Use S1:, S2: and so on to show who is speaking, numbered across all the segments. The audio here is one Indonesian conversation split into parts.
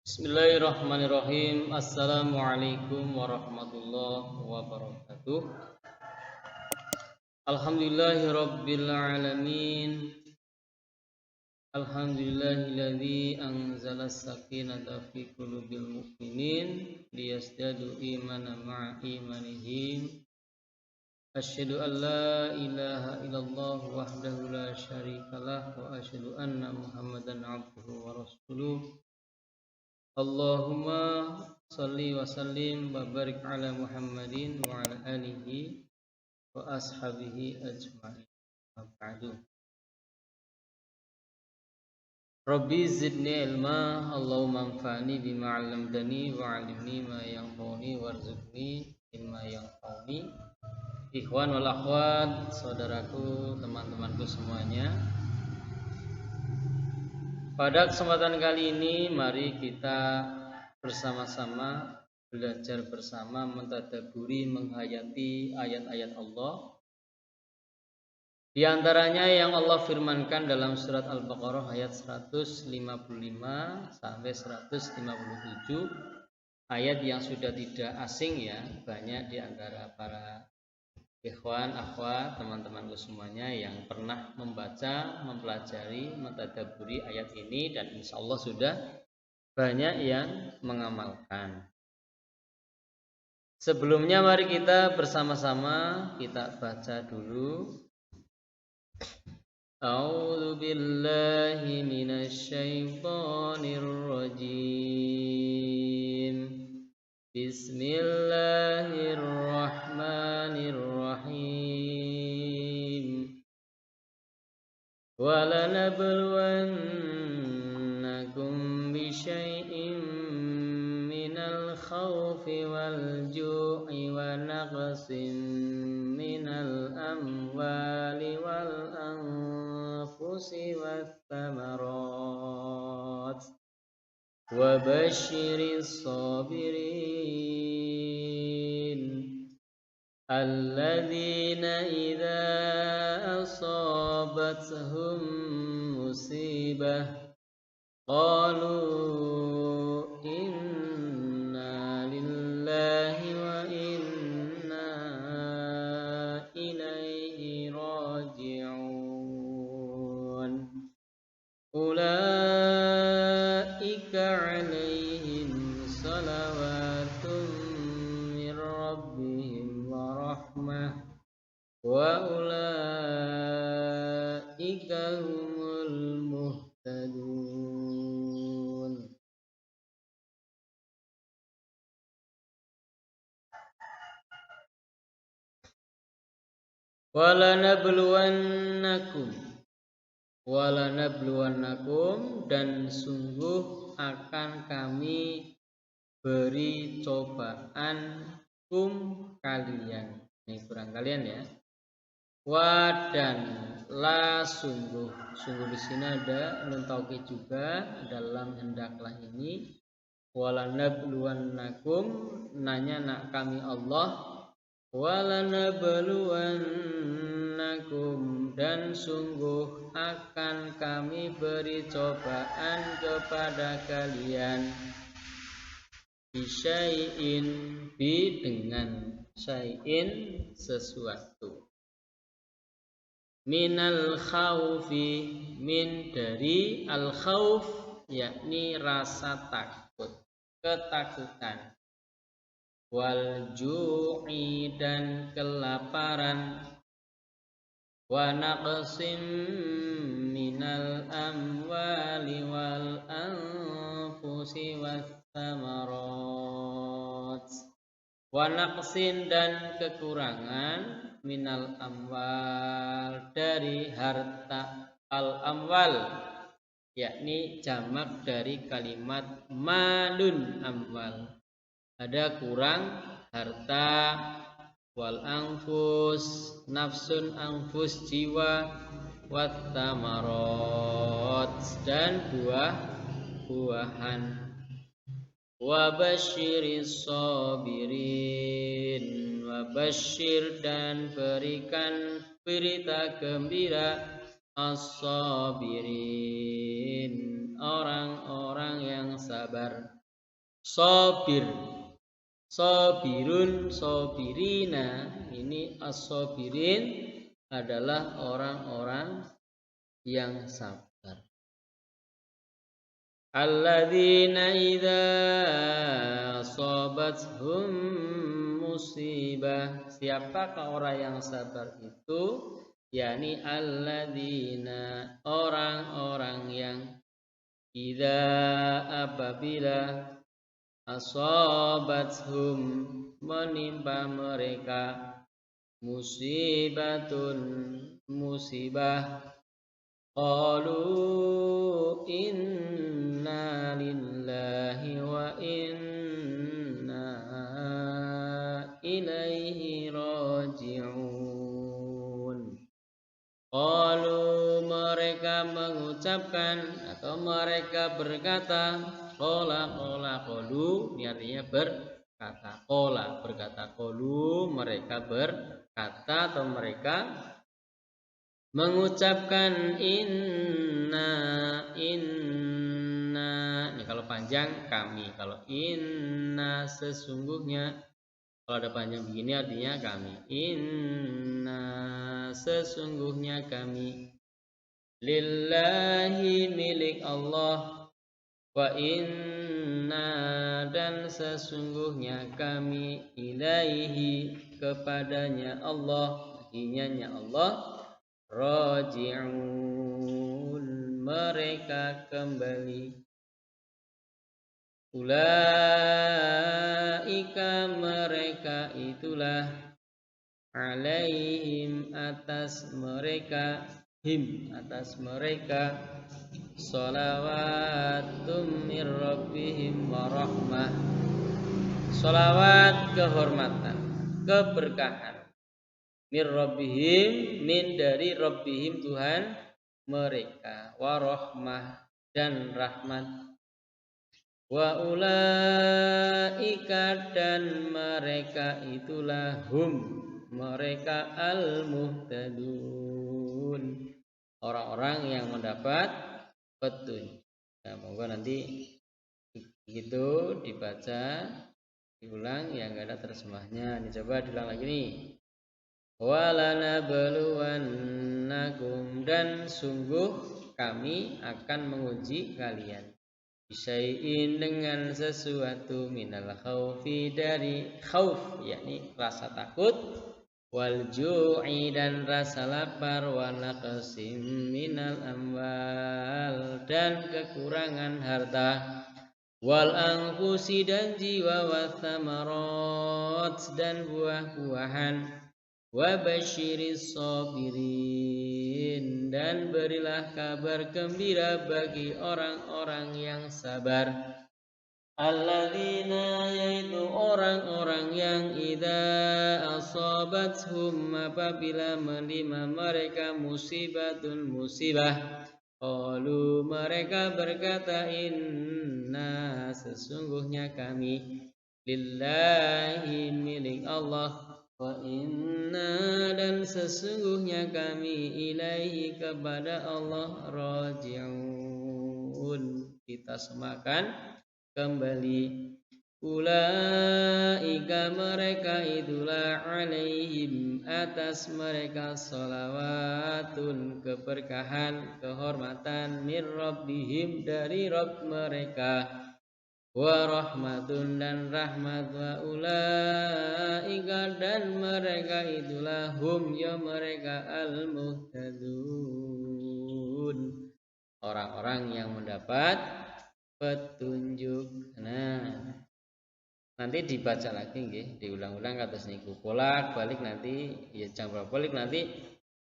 S1: Bismillahirrahmanirrahim. Assalamualaikum warahmatullahi wabarakatuh. Alhamdulillahirabbil alamin. Alhamdulillahilladzi anzala as-sakinata fi qulubil mu'minin liyazdadu imanan ma'a imanihim. Asyhadu an la ilaha illallah wahdahu la syarikalah wa asyhadu anna Muhammadan abduhu wa rasuluh. Allahumma salli wa sallim wa barik ala Muhammadin wa ala alihi wa ashabihi ajma'in. Ba'du. Rabbi zidni ilma, Allahumma anfa'ni bima 'allamtani wa 'allimni ma yanfa'uni warzuqni mimma yanfa'uni. Ikhwan wal akhwat, saudaraku, teman-temanku semuanya. Pada kesempatan kali ini mari kita bersama-sama belajar bersama mentadabburi menghayati ayat-ayat Allah. Di antaranya yang Allah firmankan dalam surat Al-Baqarah ayat 155 sampai 157, ayat yang sudah tidak asing ya, banyak di antara para ikhwan, akhwat, teman-temanku semuanya yang pernah membaca, mempelajari, mentadabburi ayat ini dan insya Allah sudah banyak yang mengamalkan. Sebelumnya mari kita bersama-sama kita baca dulu. A'udzu billahi minasy syaithanir rajim. Bismillahirrahmanirrahim. وَلَنَبْلُوَنَّكُمْ بِشَيْءٍ مِّنَ الْخَوْفِ وَالْجُوعِ وَنَقْصٍ مِّنَ الْأَمْوَالِ وَالْأَنفُسِ وَالثَّمَرَاتِ وَبَشِّرِ الصَّابِرِينَ الَّذِينَ إِذَا أَصَابَتْهُم مُّصِيبَةٌ قَالُوا إِنَّا لِلَّهِ وَإِنَّا إِلَيْهِ رَاجِعُونَ أُولَئِكَ عَلَيْهِمْ صَلَوَاتٌ مِّن رَّبِّهِمْ وَرَحْمَةٌ وَأُولَئِكَ هُمُ الْمُهْتَدُونَ. Walanabluwannakum dan sungguh akan kami beri cobaan kalian. Ini kurang kalian ya. Wa dan la sungguh di sini ada nun taukid juga dalam hendaklah ini. Walanabluwannakum nanya nak kami Allah. Walanabluwannakum dan sungguh akan kami beri cobaan kepada kalian. Bisyai'in bi dengan syai'in sesuatu. Minal khaufi min dari al khauf yakni rasa takut, ketakutan. Wal ju'i dan kelaparan. Wa naqsim minal amwali wal anfusi was samarat. Wa naqsin dan kekurangan minal amwal dari harta. Al amwal yakni jamak dari kalimat malun amwal. Ada kurang harta, wal anfus nafsun anfus jiwa, wat tamarat dan buah-buahan. Wa basyiris sabirin, wa basyir dan berikan berita gembira as-sabirin orang-orang yang sabar. Sabir, sabirun, sabirina. Ini as-sabirin adalah orang-orang yang sabar. Alladzina idza asabathum musibah. Siapakah orang yang sabar itu? yakni alladzina, orang-orang yang idza apabila asabathum menimpa mereka musibatun musibah qalu inna lillahi wa inna ilaihi raji'un. Qalu, mereka mengucapkan atau mereka berkata, qalu, ini artinya berkata. Berkata, qalu, mereka berkata atau mereka mengucapkan inna. Ini kalau panjang kami, kalau inna sesungguhnya, kalau ada panjang begini artinya kami. Inna sesungguhnya kami, lillahi milik Allah, wa inna dan sesungguhnya kami, ilaihi kepadanya Allah, inyanya Allah, raji'un mereka kembali. Ulaika mereka itulah, alaihim atas mereka, atas mereka, shalawatum mir rabbihim wa rahmah, sholawat kehormatan, keberkahan, mir rabbihim min dari rabbihim Tuhan mereka, wa rahmah dan rahmat, wa ulaika dan mereka itulah hum mereka al-muhtadun orang-orang yang mendapat petunjuk. Nah, moga nanti begitu dibaca diulang yang enggak ada terjemahnya. Ini coba diulang lagi nih. Walanabluwannakum dan sungguh kami akan menguji kalian. Bisyai'in dengan sesuatu minal khaufi dari khauf yakni rasa takut, wal ju'i dan rasa lapar, wa naqsim minal amwal dan kekurangan harta, wal anfusi dan jiwa, wa thamarat dan buah-buahan, wa basyiris sabirin dan berilah kabar gembira bagi orang-orang yang sabar. Alladzina yaitu orang-orang yang idza asabathum apabila menimpa mereka musibatun musibah, qalu mereka berkata inna sesungguhnya kami, lillahi milik Allah, wa inna dan sesungguhnya kami, ilaihi kepada Allah, raji'un kita semakan kembali. Ulaika mereka itulah, alaihim atas mereka, sholawatun keberkahan kehormatan, mir rabbihim dari Rabb mereka, wa rahmatun dan rahmat, wa ulaika dan mereka itulah, hum ya mereka, al-muhtadun orang-orang yang mendapat petunjuk. Nah, nanti dibaca lagi nggih, diulang-ulang kados niku. Bolak-balik nanti ya jangan bolak-balik nanti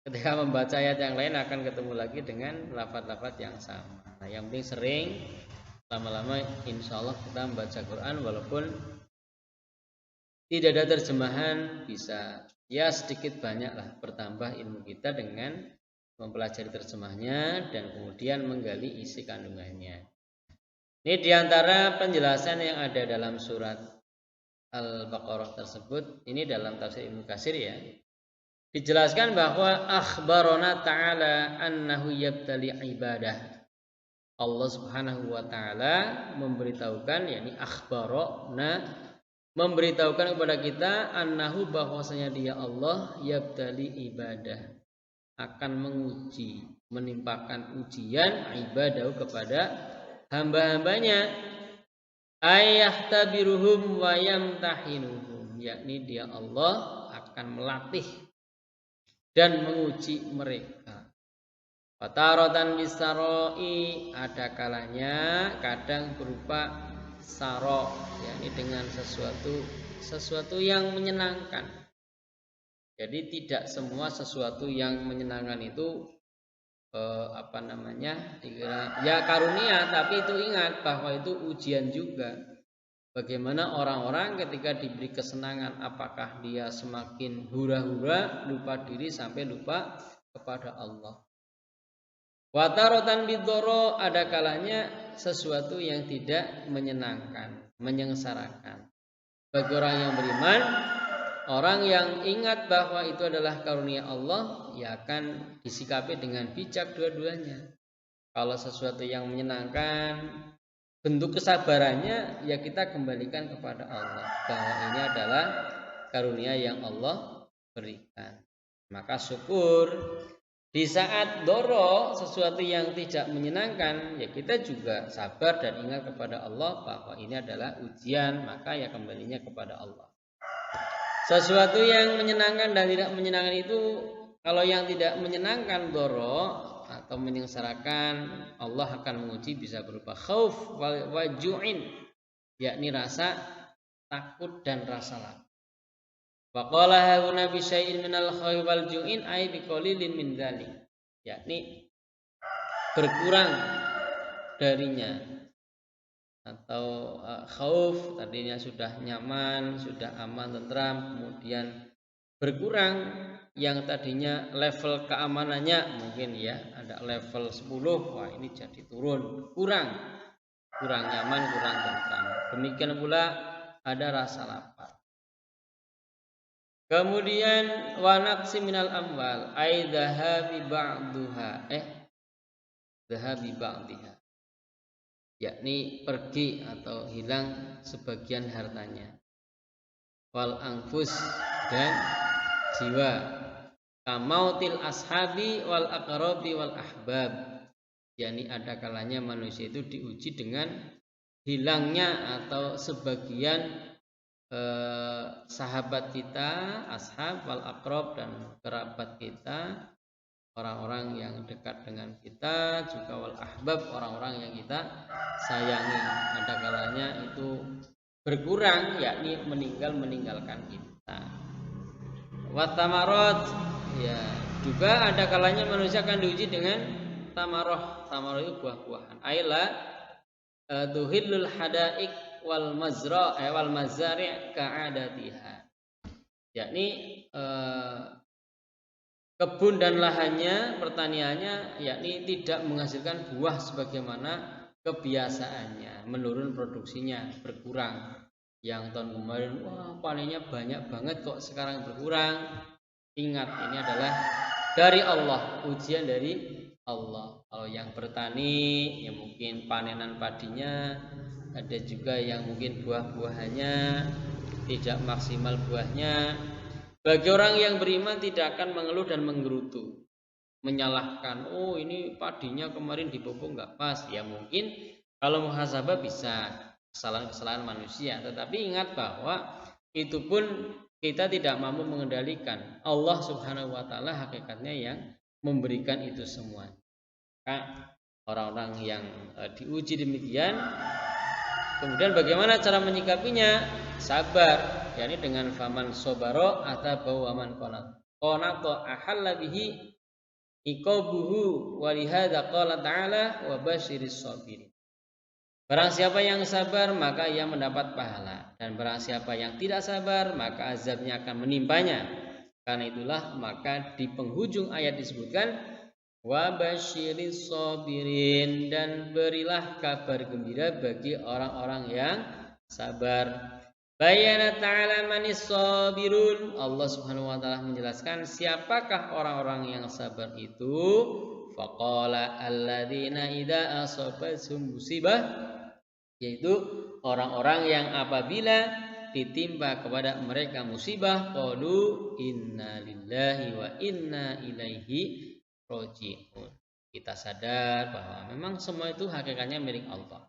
S1: ketika membaca ayat yang lain akan ketemu lagi dengan lafaz-lafaz yang sama. Nah, yang penting sering, lama-lama insya Allah kita membaca Quran walaupun tidak ada terjemahan, bisa ya sedikit banyak lah bertambah ilmu kita dengan mempelajari terjemahnya dan kemudian menggali isi kandungannya. Ini diantara penjelasan yang ada dalam surat Al-Baqarah tersebut. Ini dalam tafsir Ibnu Katsir ya. Dijelaskan bahwa akhbarona ta'ala annahu yabtali ibadah. Allah Subhanahu wa taala memberitahukan, yakni akhbarana, memberitahukan kepada kita annahu, bahwasanya dia Allah yabtali ibadah, akan menguji, menimpakan ujian ibadah kepada hamba-hambanya, ayahtabiruhum wa yamtahinuhum, yakni dia Allah akan melatih dan menguji mereka. Fataratan bisaroi, ada kalanya kadang berupa saro, yakni dengan sesuatu yang menyenangkan. Jadi tidak semua sesuatu yang menyenangkan itu ya karunia, tapi itu ingat bahwa itu ujian juga. Bagaimana orang-orang ketika diberi kesenangan, apakah dia semakin hura-hura, lupa diri sampai lupa kepada Allah. Watarotan bidoro, ada kalanya sesuatu yang tidak menyenangkan, menyengsarakan. Bagi orang yang beriman, orang yang ingat bahwa itu adalah karunia Allah, ya akan disikapi dengan bijak dua-duanya. Kalau sesuatu yang menyenangkan, bentuk kesabarannya ya kita kembalikan kepada Allah, bahwa ini adalah karunia yang Allah berikan. Maka syukur. Di saat doro, sesuatu yang tidak menyenangkan, ya kita juga sabar dan ingat kepada Allah bahwa ini adalah ujian, maka ya kembalinya kepada Allah. Sesuatu yang menyenangkan dan tidak menyenangkan itu, kalau yang tidak menyenangkan doro atau menyengsarakan, Allah akan menguji, bisa berupa khauf wa ju'in, yakni rasa takut dan rasa lapar. Faqala hauna bi syai'in minal khawfi wal ju'in ay bi qalilin min dzalik, yakni berkurang darinya, atau khauf tadinya sudah nyaman, sudah aman, tentram, kemudian berkurang, yang tadinya level keamanannya mungkin ya ada level 10, wah ini jadi turun, kurang nyaman, kurang tentram. Demikian pula ada rasa lapar. Kemudian wa naqsi minal amwal ay dhahabi ba'daha, dhahabi ba'daha, yakni pergi atau hilang sebagian hartanya. Wal anfus, dan jiwa. Kamautil ashabi wal aqrabi wal ahbab, yakni ada kalanya manusia itu diuji dengan hilangnya atau sebagian sahabat kita, ashab wal aqrab, dan kerabat kita, orang-orang yang dekat dengan kita, juga wal ahbab, orang-orang yang kita sayangi. Ada kalanya itu berkurang, yakni meninggalkan kita. Watamarat, ya juga ada kalanya manusia akan diuji dengan tamarah. Tamarah itu buah-buahan. Aila tuhillul hadaik wal mazari' ka'adatiha, yakni kebun dan lahannya, pertaniannya, yakni tidak menghasilkan buah sebagaimana kebiasaannya, menurun produksinya, berkurang. Yang tahun kemarin wah panennya banyak banget, kok sekarang berkurang. Ingat, ini adalah dari Allah, ujian dari Allah. Kalau yang bertani ya mungkin panenan padinya, ada juga yang mungkin buah-buahannya tidak maksimal buahnya. Bagi orang yang beriman tidak akan mengeluh dan menggerutu, menyalahkan, oh ini padinya kemarin dipupuk nggak pas. Ya mungkin kalau muhasabah bisa, kesalahan-kesalahan manusia, tetapi ingat bahwa itu pun kita tidak mampu mengendalikan. Allah Subhanahu wa taala hakikatnya yang memberikan itu semua. Maka orang-orang yang diuji demikian, kemudian bagaimana cara menyikapinya? Sabar, yakni dengan faman sobaro atau waman qanato ahalla bihi iqabuhu wa lihadza qala ta'ala wa basyiris sabirin. Barang siapa yang sabar maka ia mendapat pahala, dan barang siapa yang tidak sabar maka azabnya akan menimpanya. Karena itulah maka di penghujung ayat disebutkan wa basyiris sabirin, dan berilah kabar gembira bagi orang-orang yang sabar. Bayana ta'ala manis sabirun, Allah Subhanahu wa taala menjelaskan siapakah orang-orang yang sabar itu. faqala alladzina idza asabathum musibah, yaitu orang-orang yang apabila ditimpa kepada mereka musibah qalu inna lillahi wa inna ilaihi raji'un. Kita sadar bahwa memang semua itu hakikatnya milik Allah.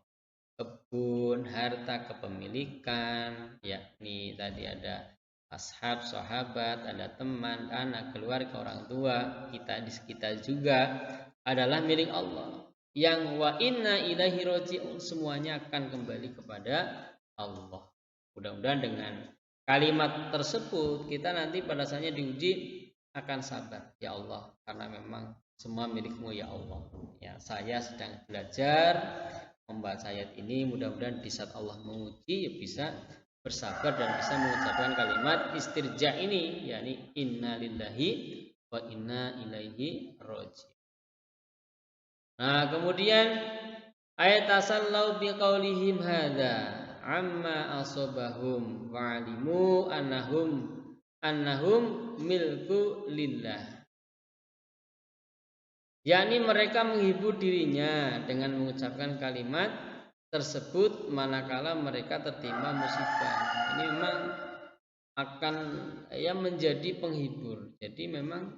S1: Kebun, harta, kepemilikan, yakni tadi ada ashab, sahabat, ada teman, anak, keluarga, orang tua, kita di sekitar juga adalah milik Allah. Yang wa inna ilaihi raji'un, semuanya akan kembali kepada Allah. Mudah-mudahan dengan kalimat tersebut kita nanti pada saatnya diuji akan sabar, ya Allah, karena memang semua milikmu ya Allah. Ya, saya sedang belajar membaca ayat ini, mudah-mudahan di saat Allah menguji ya bisa bersabar dan bisa mengucapkan kalimat istirja ini, yakni inna lillahi wa inna ilaihi raji'un. Nah, kemudian ayat tasallau biqaulihim hadza amma asabahum wa alimu annahum milku lillah. Yakni mereka menghibur dirinya dengan mengucapkan kalimat tersebut manakala mereka tertimpa musibah. Ini memang akan menjadi penghibur. Jadi memang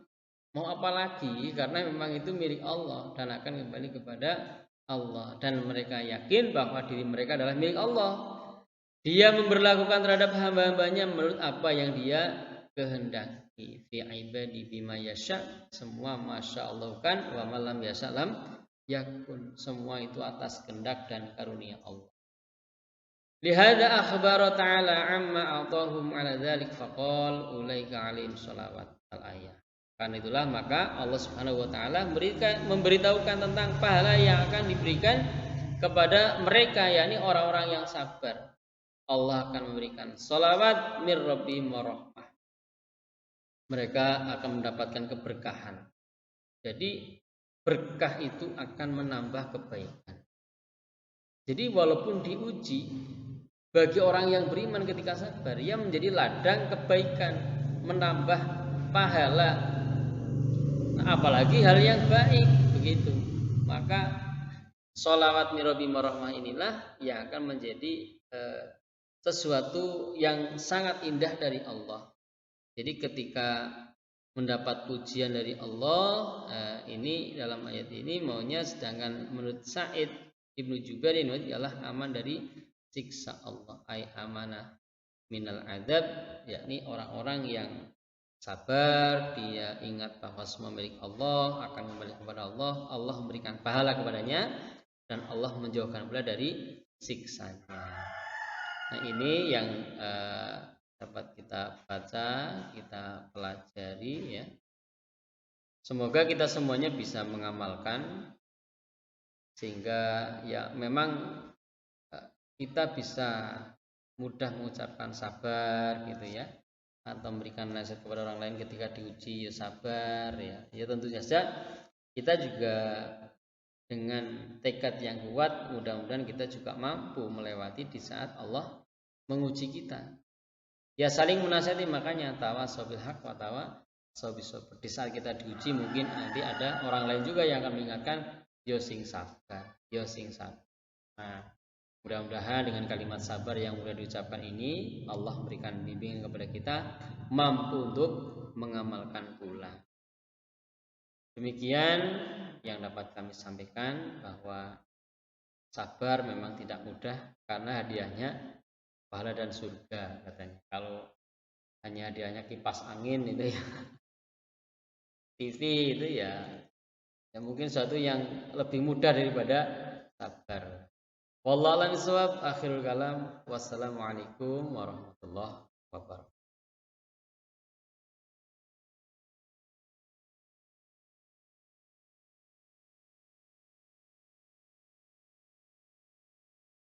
S1: mau apa lagi, karena memang itu milik Allah dan akan kembali kepada Allah, dan mereka yakin bahwa diri mereka adalah milik Allah. Dia memberlakukan terhadap hamba-hambanya menurut apa yang dia kehendaki. Fi ibadi bima yasha, semua masya Allah kan, wa malam yasha lam yakun, semua itu atas kehendak dan karunia Allah. Lihada akhbara ta'ala amma a'tahum ala dzalik faqal ulaika alaihim shalawat al-ayah. Karena itulah maka Allah Subhanahu wa taala memberitahukan tentang pahala yang akan diberikan kepada mereka, yakni orang-orang yang sabar. Allah akan memberikan sholawat mir rabbihim wa rahmah. Mereka akan mendapatkan keberkahan. Jadi berkah itu akan menambah kebaikan. Jadi walaupun diuji, bagi orang yang beriman ketika sabar, ia menjadi ladang kebaikan, menambah pahala. Nah, apalagi hal yang baik begitu. Maka sholawat mir rabbihim wa rahmah inilah yang akan menjadi sesuatu yang sangat indah dari Allah. Jadi ketika mendapat pujian dari Allah, ini dalam ayat ini maunya, sedangkan menurut Sa'id Ibnu Jubair ini adalah aman dari siksa Allah, ay amanah minal adab, yakni orang-orang yang sabar, dia ingat bahwa semua milik Allah, akan kembali kepada Allah, Allah memberikan pahala kepadanya dan Allah menjauhkan pula dari siksanya. Nah, ini yang dapat kita baca, kita pelajari ya. Semoga kita semuanya bisa mengamalkan sehingga ya memang kita bisa mudah mengucapkan sabar gitu ya, atau memberikan nasihat kepada orang lain ketika diuji ya sabar ya. Ya tentu saja kita juga dengan tekad yang kuat mudah-mudahan kita juga mampu melewati di saat Allah menguji kita. Ya saling menasihati, makanya tawasaw bil haq wa tawasaw bis sabr. Di saat kita diuji mungkin nanti ada orang lain juga yang akan mengingatkan yo sing sabar, yo sing sabar. Nah, mudah-mudahan dengan kalimat sabar yang sudah diucapkan ini Allah memberikan bimbingan kepada kita mampu untuk mengamalkan pula. Demikian yang dapat kami sampaikan, bahwa sabar memang tidak mudah karena hadiahnya pahala dan surga katanya. Kalau hanya hadiahnya kipas angin itu ya, TV itu ya mungkin sesuatu yang lebih mudah daripada sabar. Wallahu a'lam bishawab. Akhirul kalam. Wassalamualaikum warahmatullahi